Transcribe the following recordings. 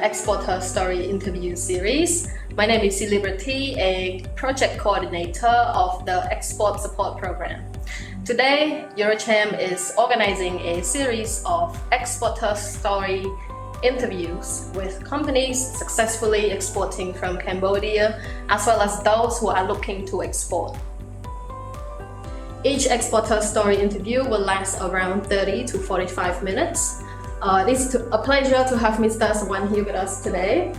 Exporter Story Interview Series. My name is Liberty, a project coordinator of the Export Support Program. Today, EuroCham is organizing a series of Exporter Story interviews with companies successfully exporting from Cambodia, as well as those who are looking to export. Each exporter story interview will last around 30 to 45 minutes. It's a pleasure to have Mr. Sawan here with us today.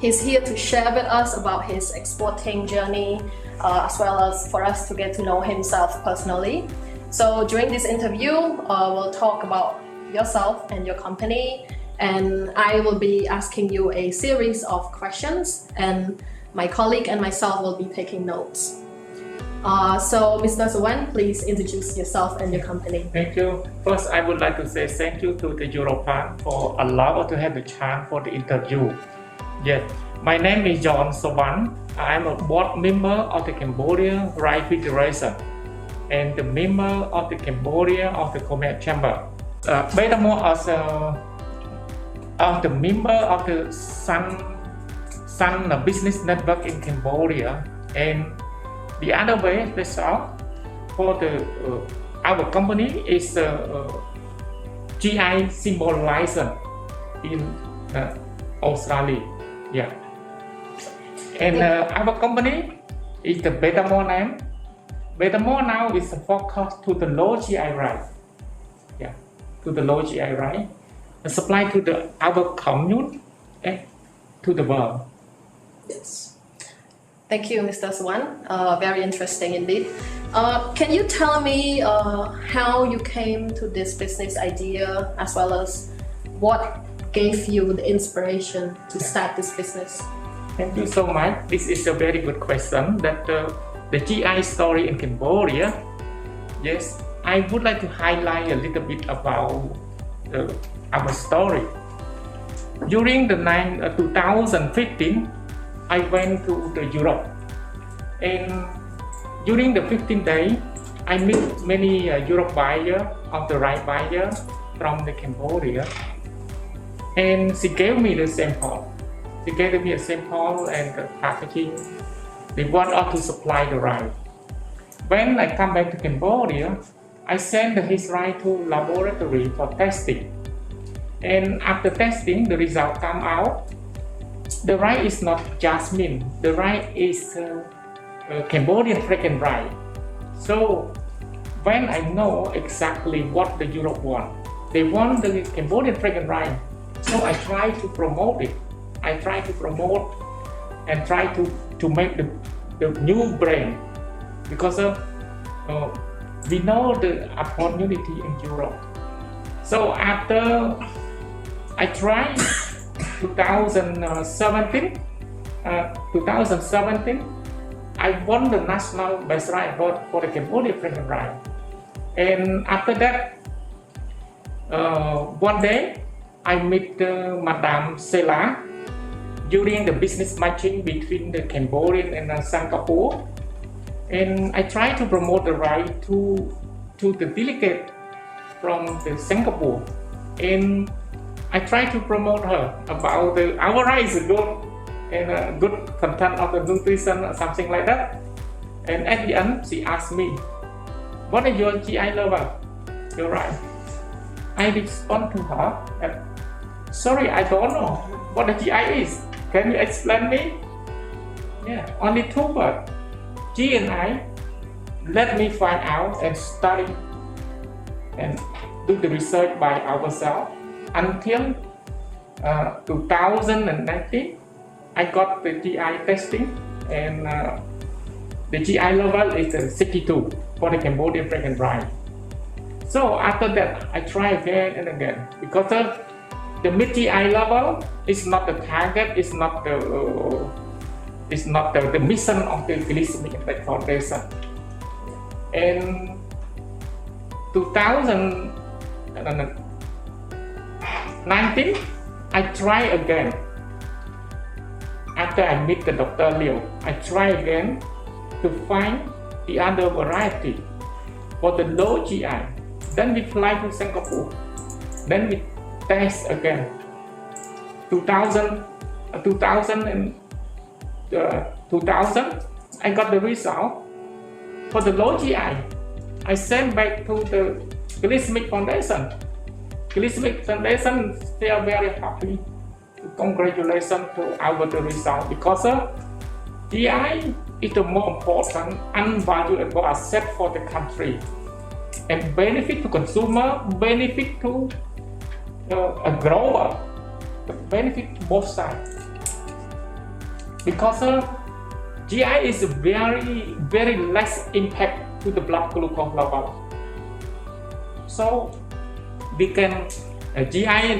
He's here to share with us about his exporting journey, as well as for us to get to know himself personally. So during this interview, we'll talk about yourself and your company, and I will be asking you a series of questions, and my colleague and myself will be taking notes. So Mr. Sawan, please introduce yourself and your company. Thank you. First, I would like to say thank you to the EuroCham for allowing us to have the chance for the interview. Yes, my name is John Sawan. I am a board member of the Cambodia Rice Federation and the member of the Cambodia of the Commerce Chamber. Betamore as the member of the Sun Business Network in Cambodia, and the other way result for our company is GI symbol license in Australia. Yeah, and our company is the Betamore name. Betamore now is focused to the low GI rice. Yeah, to the low GI rice, supply to our commune and to the world. Yes. Thank you, Mr. Sawan. Very interesting indeed. Can you tell me how you came to this business idea, as well as what gave you the inspiration to start this business? Thank you so much. This is a very good question. That the GI story in Cambodia. Yes, I would like to highlight a little bit about our story. During the 2015, I went to Europe, and during the 15 days, I met many Europe buyers of the rice buyer from the Cambodia, and she gave me the sample. She gave me a sample and the packaging. They want us to supply the rice. When I come back to Cambodia, I send his rice to laboratory for testing, and after testing, the result come out. The rice is not jasmine. The rice is Cambodian fragrant rice. So when I know exactly what the Europe want, they want the Cambodian fragrant rice. So I try to promote it. I try to promote and try to make the new brand, because we know the opportunity in Europe. So after I tried 2017, I won the national best rice for the Cambodian fragrant rice. And after that, one day I met Madame Sela during the business matching between the Cambodian and Singapore, and I tried to promote the rice to the delegate from the Singapore, and I try to promote her about our rice is good and good content of the nutrition or something like that. And at the end, she asked me, "What is your GI level? Your rice?" I respond to her, and, "Sorry, I don't know what the GI is. Can you explain me?" Yeah, only 2 words. G and I. Let me find out and study and do the research by ourselves. Until 2019, I got the GI testing, and the GI level is 62 for the Cambodian fragrant rice. So after that, I try again and again, because the mid GI level is not the target, it's not the mission of the glycemic index foundation. In 2019, I try again. After I meet the Dr. Liu, I try again to find the other variety for the low GI. Then we fly to Singapore. Then we test again. 2000, 2000, I got the result. For the low GI, I sent back to the Glycemic Foundation. Glycemic Foundation, they are very happy. Congratulations to our the result, because GI is the more important and valuable asset for the country, and benefit to consumer, benefit to a grower, benefit to both sides. Because GI is very less impact to the blood glucose level. So we can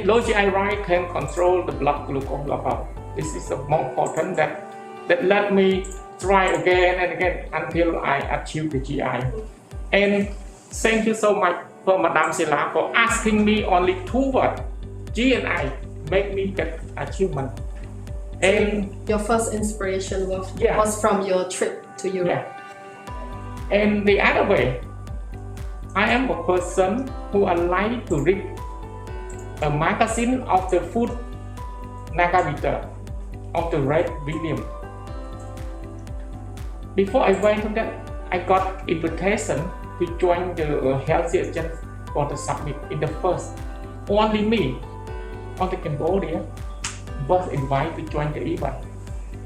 low GI right can control the blood glucose level. This is the more important that let me try again and again until I achieve the GI. And thank you so much for Madame Sela for asking me only 2 words. G and I make me get achievement. And your first inspiration was from your trip to Europe. Yeah. And the other way, I am a person who like to read a magazine of the food Nagavita of the Red William. Before I went to that, I got invitation to join the Healthy Agenda for the summit in the first. Only me on the Cambodia was invited to join the event.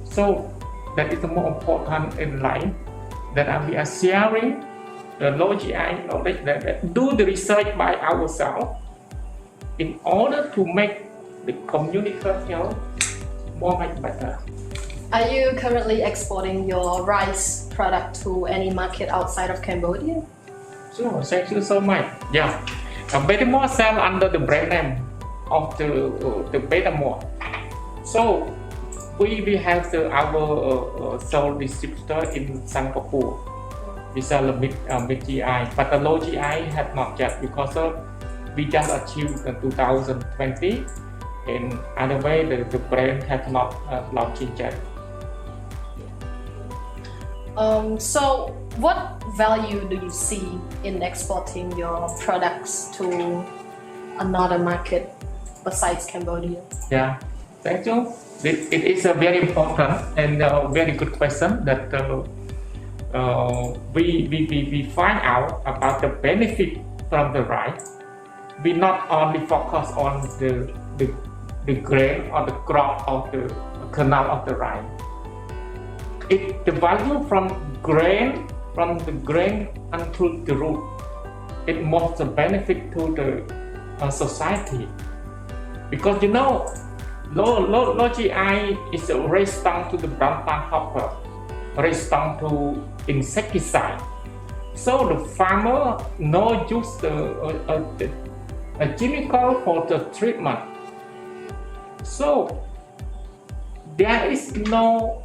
So that is the more important in life, that we are sharing the low GI knowledge, that do the research by ourselves in order to make the community health much better. Are you currently exporting your rice product to any market outside of Cambodia? Sure, thank you so much. Yeah, Betamore sell under the brand name of the Betamore. So we have our sole distributor in Singapore. We sell a mid GI, but the low GI have not yet, because we just achieved in 2020. In other way, the brand has not launched yet. So what value do you see in exporting your products to another market besides Cambodia? Yeah, thank you. It is a very important and very good question that we find out about the benefit from the rice. We not only focus on the grain or the crop of the kernel of the rice. The value from the grain until the root, it most benefit to the society, because you know low GI is resistant to the brown plant hopper, resistant to insecticide. So the farmer no use a chemical for the treatment. So there is no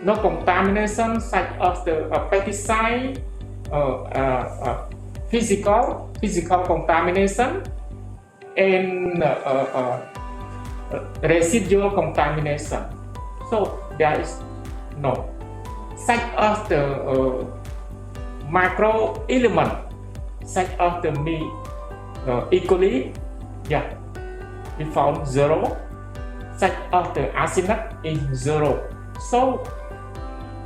contamination such as the pesticide, physical contamination, and residual contamination. So there is no, such as the micro element, such as the E. coli, yeah, we found 0. Such as the arsenic is 0. So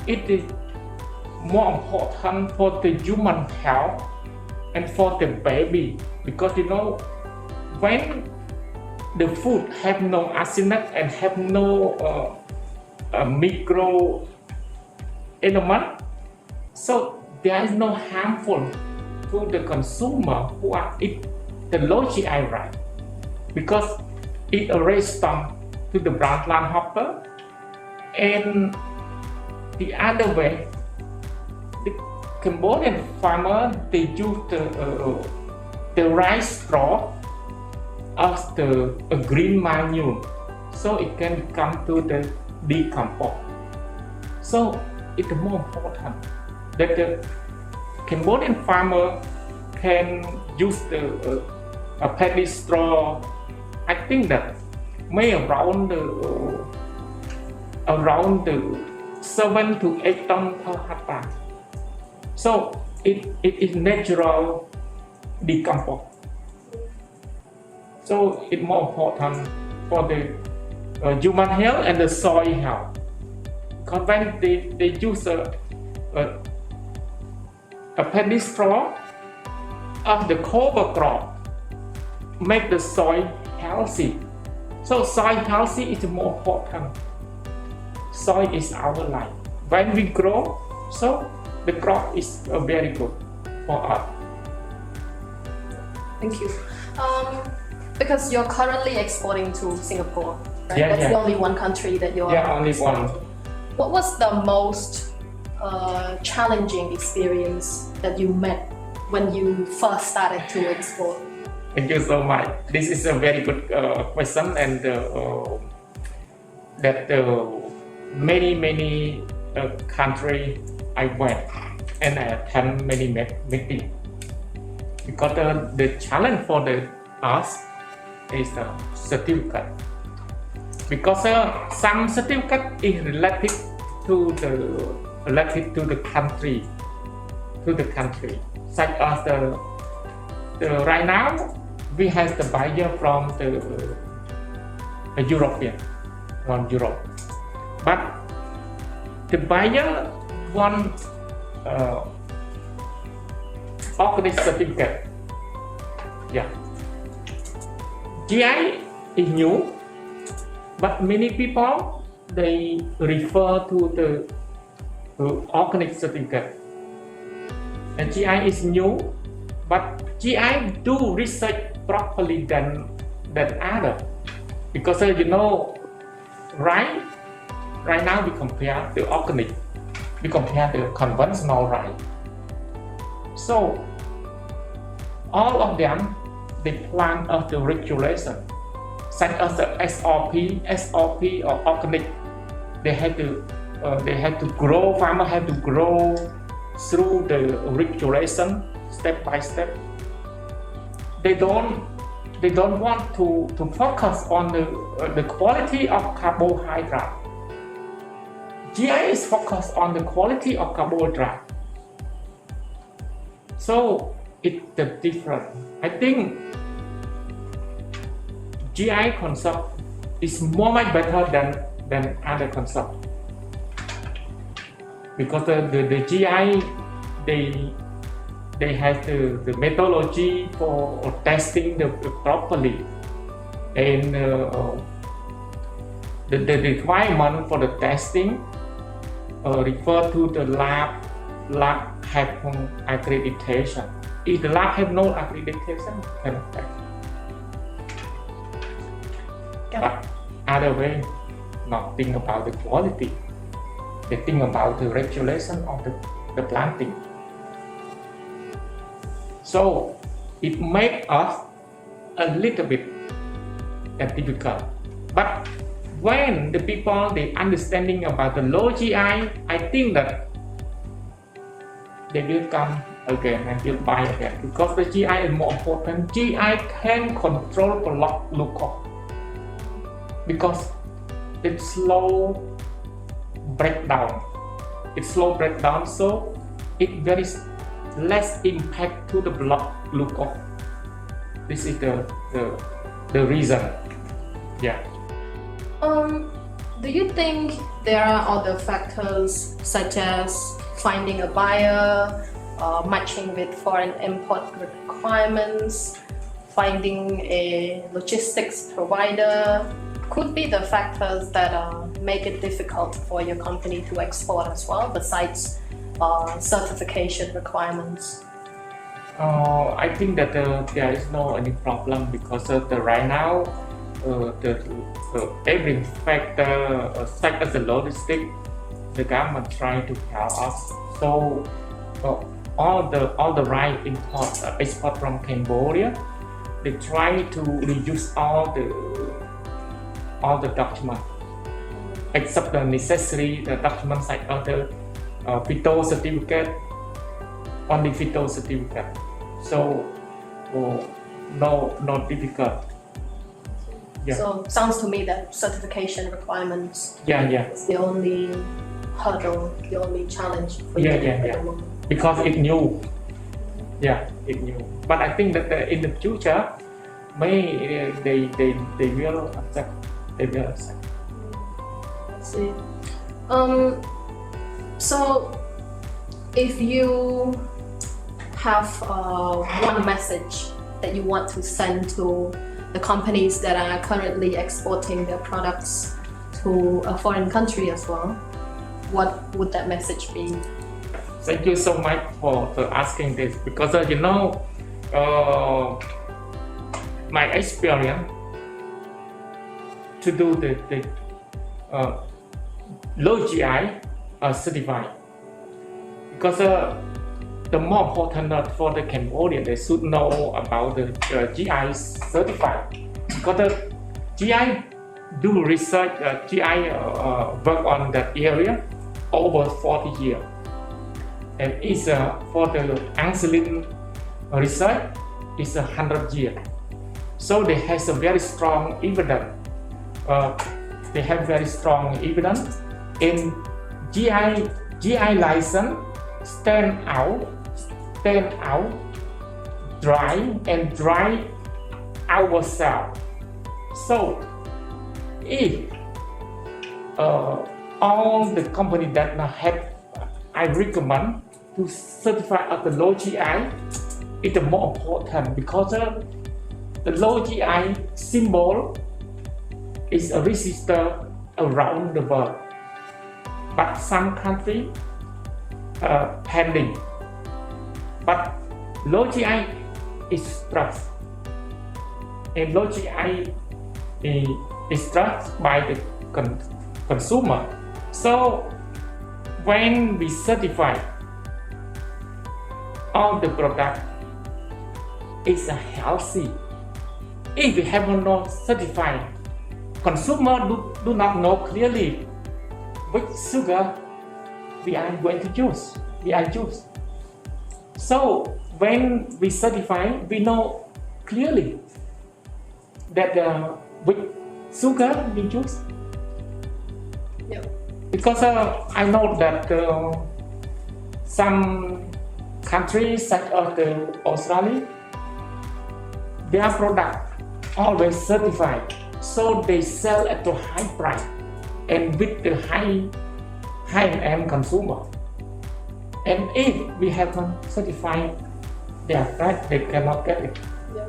it is more important for the human health and for the baby, because you know when the food have no arsenic and have no micro element, so there is no harmful to the consumer who are eat the low GI rice, because it resistant to the brown plant hopper. And the other way, the Cambodian farmer, they use the rice straw as the green manure, so it can come to the decompose. So it's more important that the Cambodian farmer can use the paddy straw. I think that may around the 7 to 8 tons per hectare. So it is natural decompose. So it's more important for the human health and the soil health. Because when they use a paddy straw of the cover crop, make the soil healthy. So soil healthy is more important. Soil is our life. When we grow, so the crop is very good for us. Thank you. Because you're currently exporting to Singapore, right? Yeah, That's yeah. the only one country that you're Only exporting one. to. What was the most challenging experience that you met when you first started to export? Thank you so much. This is a very good question, and that many countries I went and I attend many meetings, because the challenge for us is the certificate, because some certificate is related to the country, such as the right now we have the buyer from the European from Europe, but the buyer want organic certificate. Yeah, GI is new, but many people they refer to the organic certificate, and GI is new, but GI do research properly than other, because right now we compare the organic, we compare the conventional rice. So all of them they plan of the regulation, such as the SOP or organic. They have to grow. Farmer have to grow through the regulation step by step. They don't want to focus on the quality of carbohydrate. GI is focused on the quality of carbohydrate. So it's the difference. I think GI concept is much better than other concept, because the GI they have the methodology for testing the properly, and the requirement for the testing refer to the lab have accreditation. If the lab have no accreditation, cannot test. But other way, not think about the quality. They think about the regulation of the planting. So it makes us a little bit difficult. But when the people they understanding about the low GI, I think that they will come again and will buy again, because the GI is more important. GI can control blood glucose, because it's slow breakdown. So it very less impact to the blood glucose. This is the reason. Yeah. Do you think there are other factors such as finding a buyer, matching with foreign import requirements, finding a logistics provider, could be the factors that make it difficult for your company to export as well, besides certification requirements? I think that there is no any problem, because right now every factor such as the logistics, the government trying to help us. So all the right import export from Cambodia, they try to reduce all the documents, except the necessary documents like other phyto certificate, only phyto certificate. So no difficult. Yeah. So sounds to me that certification requirements is the only hurdle, the only challenge for you at the moment. Because it's new. Yeah, it's new. But I think that in the future, may they will accept. They will accept. I see. So if you have one message that you want to send to the companies that are currently exporting their products to a foreign country as well, what would that message be? Thank you so much for asking this, because my experience to do the low GI certified, because the more important for the Cambodian, they should know about the GI certified, because the GI do research, GI work on that area over 40 years, and is for the insulin research is 100 years. So they have a very strong evidence. They have very strong evidence in GI license stand out, dry ourselves. So if all the company that have, I recommend to certify at the low GI is the more important, because the low GI symbol is a register around the world, but some country pending. But low GI is trust, and low GI is trust by the consumer. So when we certify all the product is healthy. If we have not certified, consumer do not know clearly which sugar we are going to use. So when we certify, we know clearly that which sugar we use. Yeah. Because I know that some countries such as Australia, their product always certified, so they sell at a high price and with the high-end consumer. And if we haven't certified their price, they cannot get it. Yeah.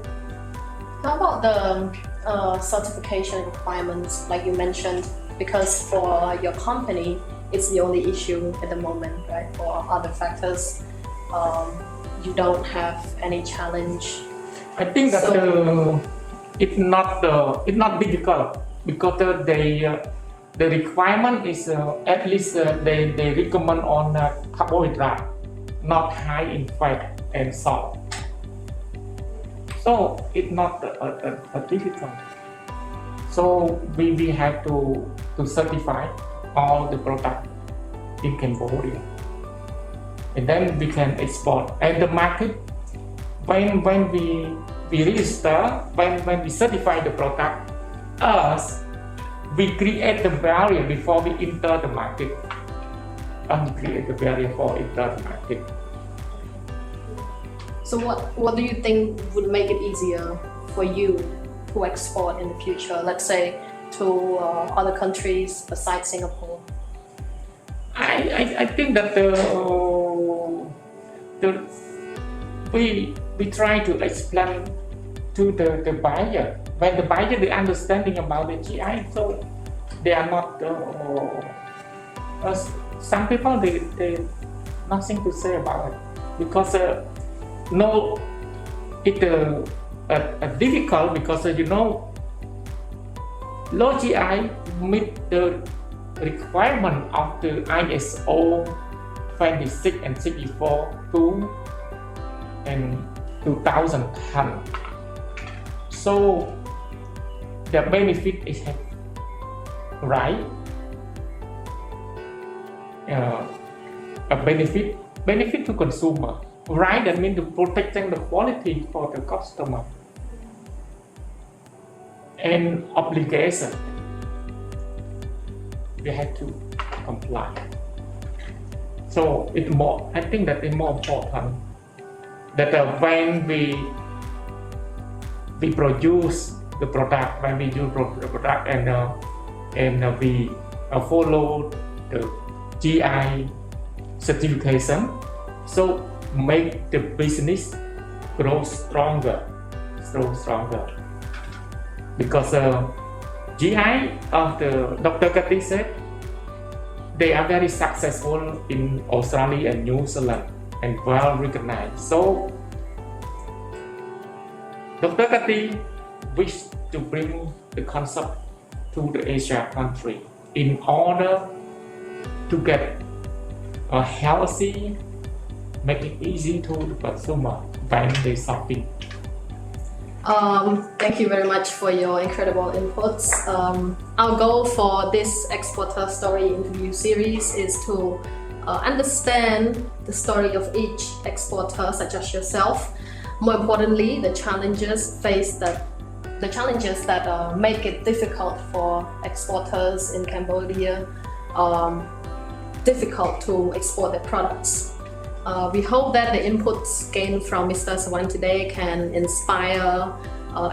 How about the certification requirements, like you mentioned? Because for your company, it's the only issue at the moment, right? For other factors, you don't have any challenge. I think that it's not difficult, because the requirement is at least they recommend on carbohydrate, not high in fat and salt. So it's not a difficult. So we have to certify all the product in Cambodia, and then we can export. And the market, when we register, when we certify the product, we create the barrier before we enter the market. And we create the barrier for enter the market. So what do you think would make it easier for you to export in the future? Let's say to other countries besides Singapore. I think that we try to explain to the buyer. When the buyer the understanding about the GI, so they are not. Some people they nothing to say about it, because no, it's difficult, because low GI meet the requirement of the ISO 26 and 64 and 2010. So the benefit is right. A benefit to consumer. Right, that means to protecting the quality for the customer. And obligation, we have to comply. So it's more. I think that it's more important that when we produce the product, when we use the product, and we follow the GI certification, so make the business grow stronger. Because GI of the Dr. Kati said they are very successful in Australia and New Zealand and well recognized. So Dr. Kati wished to bring the concept to the Asia country in order to get a healthy, make it easy to the consumer when they shopping. Thank you very much for your incredible inputs. Our goal for this exporter story interview series is to understand the story of each exporter, such as yourself. More importantly, the challenges that make it difficult for exporters in Cambodia, difficult to export their products. We hope that the inputs gained from Mr. Sawan today can inspire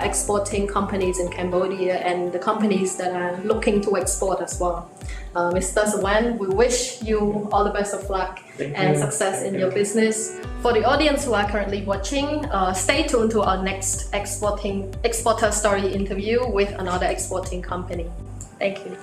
exporting companies in Cambodia and the companies that are looking to export as well. Mr. Sawan, we wish you all the best of luck and success in your business. For the audience who are currently watching, stay tuned to our next exporter story interview with another exporting company. Thank you.